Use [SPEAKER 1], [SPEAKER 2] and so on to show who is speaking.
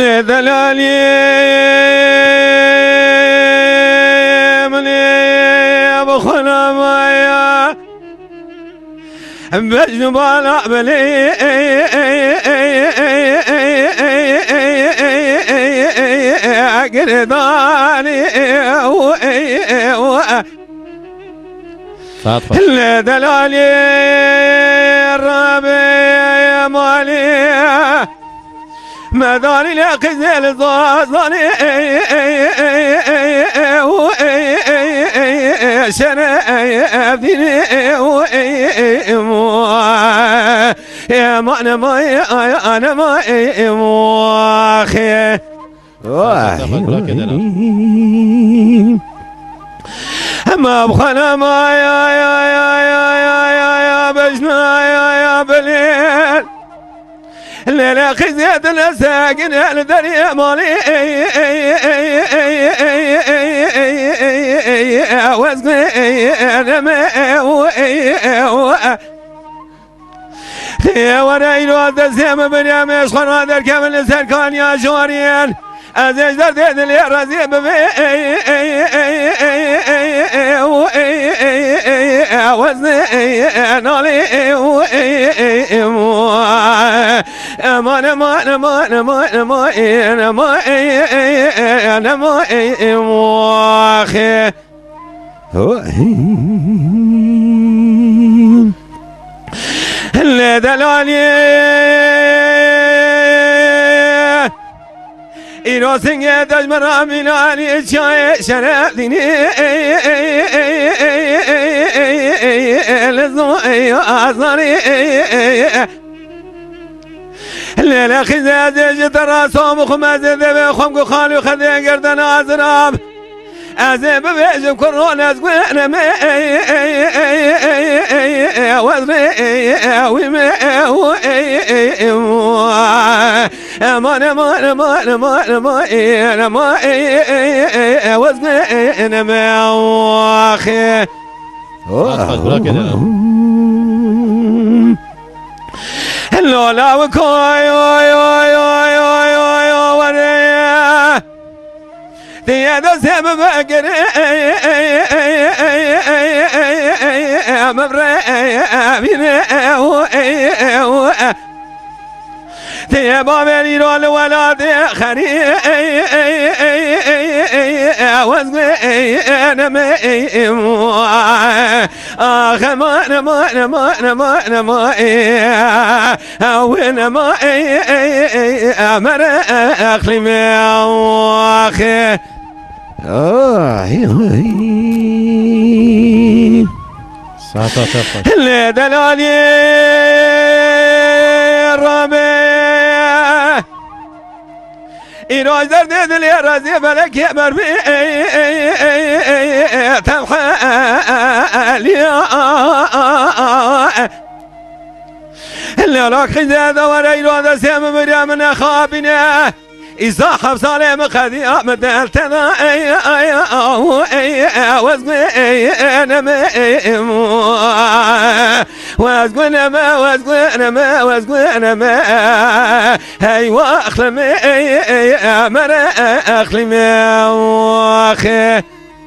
[SPEAKER 1] دلالي مني بخنا مايا بجنبالا بلي قرداني دلالي الربيع مالي مداري لقزل ظاظني شرابيني يا ما انا ما اخي ما بخنا ما يا بجنا يا بليل الليلة خزيت الساقن الدنيا مالي واسقن يا وريل والدسيم بنيام يسخن هذا الكامل سركان يا جواريان أزيج دردين اللي رزيب بي وزن علي اللي دلالي إيرو سنجة تجمر من علي شاي شرابيني لزوي أزاري الليلة خزاد جترا صوم خماز ذبي خمق خالي خذي قردن أزراب أزيب بيجب كورونا زقونا مي وزري ومي ما وزقنا مي اللولا وكوي وريا ديادو سيب بقر مبرا بيني تيبا بيرو الولاد خري وزن ما وين ما امر اخلي اخي اللي دلالي الربيع إيراج درد اللي رازي بلك يا مربي تمحالي اللي راك خزاد وريلو هذا سيم مريم من خابنا إذا حبسالي مخذي أمدال تنا وزقنا ما هاي واخلمي مرا اخلمي واخي